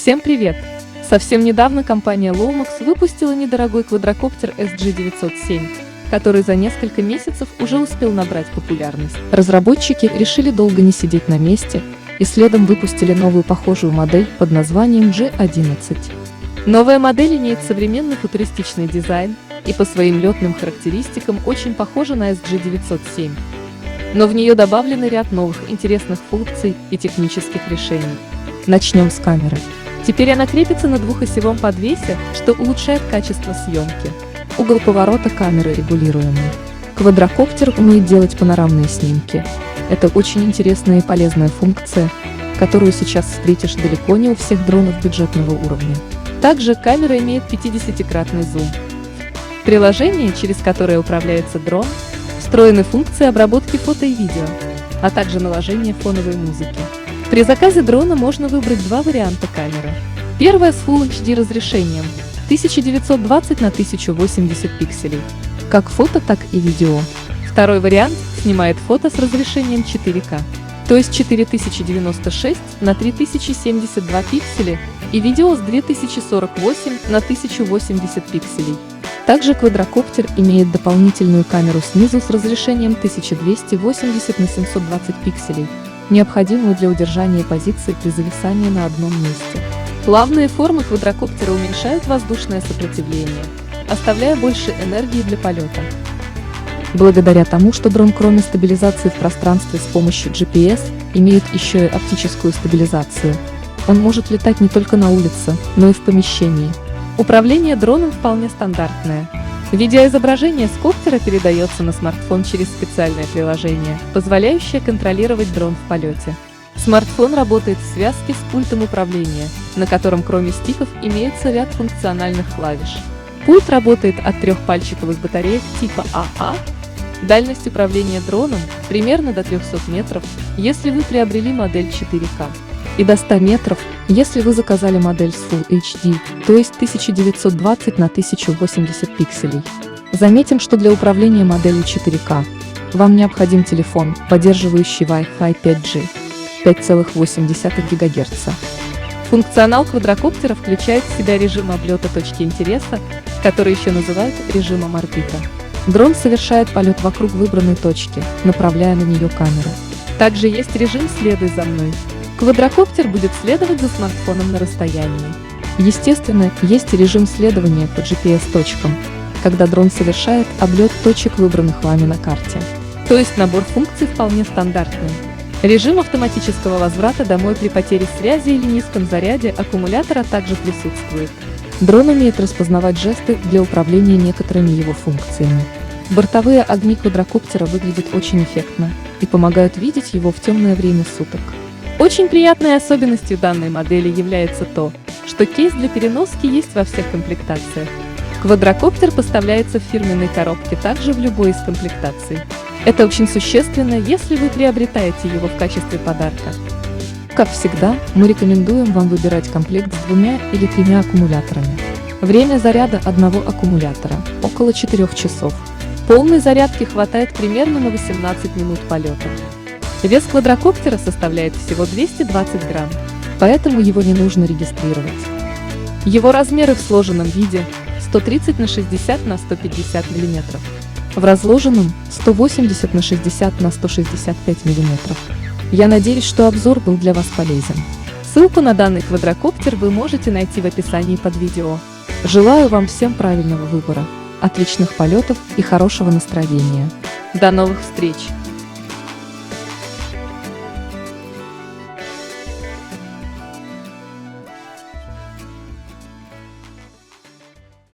Всем привет! Совсем недавно компания Lomax выпустила недорогой квадрокоптер SG907, который за несколько месяцев уже успел набрать популярность. Разработчики решили долго не сидеть на месте и следом выпустили новую похожую модель под названием G11. Новая модель имеет современный футуристичный дизайн и по своим летным характеристикам очень похожа на SG907. Но в нее добавлены ряд новых интересных функций и технических решений. Начнем с камеры. Теперь она крепится на двухосевом подвесе, что улучшает качество съемки. Угол поворота камеры регулируемый. Квадрокоптер умеет делать панорамные снимки. Это очень интересная и полезная функция, которую сейчас встретишь далеко не у всех дронов бюджетного уровня. Также камера имеет 50-кратный зум. В приложении, через которое управляется дрон, встроены функции обработки фото и видео, а также наложения фоновой музыки. При заказе дрона можно выбрать два варианта камеры. Первая с Full HD разрешением 1920 на 1080 пикселей, как фото, так и видео. Второй вариант снимает фото с разрешением 4К, то есть 4096 на 3072 пикселя, и видео с 2048 на 1080 пикселей. Также квадрокоптер имеет дополнительную камеру снизу с разрешением 1280 на 720 пикселей, необходимую для удержания позиции при зависании на одном месте. Плавные формы квадрокоптера уменьшают воздушное сопротивление, оставляя больше энергии для полета. Благодаря тому, что дрон кроме стабилизации в пространстве с помощью GPS, имеет еще и оптическую стабилизацию, он может летать не только на улице, но и в помещении. Управление дроном вполне стандартное. Видеоизображение с коптера передается на смартфон через специальное приложение, позволяющее контролировать дрон в полете. Смартфон работает в связке с пультом управления, на котором кроме стиков имеется ряд функциональных клавиш. Пульт работает от трехпальчиковых батареек типа АА. Дальность управления дроном примерно до 300 метров, если вы приобрели модель 4К, и до 100 метров, если вы заказали модель с Full HD, то есть 1920 на 1080 пикселей. Заметим, что для управления моделью 4К вам необходим телефон, поддерживающий Wi-Fi 5G 5,8 ГГц. Функционал квадрокоптера включает в себя режим облета точки интереса, который еще называют режимом орбита. Дрон совершает полет вокруг выбранной точки, направляя на нее камеру. Также есть режим «Следуй за мной». Квадрокоптер будет следовать за смартфоном на расстоянии. Естественно, есть и режим следования по GPS-точкам, когда дрон совершает облет точек, выбранных вами на карте. То есть набор функций вполне стандартный. Режим автоматического возврата домой при потере связи или низком заряде аккумулятора также присутствует. Дрон умеет распознавать жесты для управления некоторыми его функциями. Бортовые огни квадрокоптера выглядят очень эффектно и помогают видеть его в темное время суток. Очень приятной особенностью данной модели является то, что кейс для переноски есть во всех комплектациях. Квадрокоптер поставляется в фирменной коробке также в любой из комплектаций. Это очень существенно, если вы приобретаете его в качестве подарка. Как всегда, мы рекомендуем вам выбирать комплект с 2 или 3 аккумуляторами. Время заряда одного аккумулятора – около 4 часов. Полной зарядки хватает примерно на 18 минут полета. Вес квадрокоптера составляет всего 220 грамм, поэтому его не нужно регистрировать. Его размеры в сложенном виде 130 на 60 на 150 мм, в разложенном 180 на 60 на 165 мм. Я надеюсь, что обзор был для вас полезен. Ссылку на данный квадрокоптер вы можете найти в описании под видео. Желаю вам всем правильного выбора, отличных полетов и хорошего настроения. До новых встреч!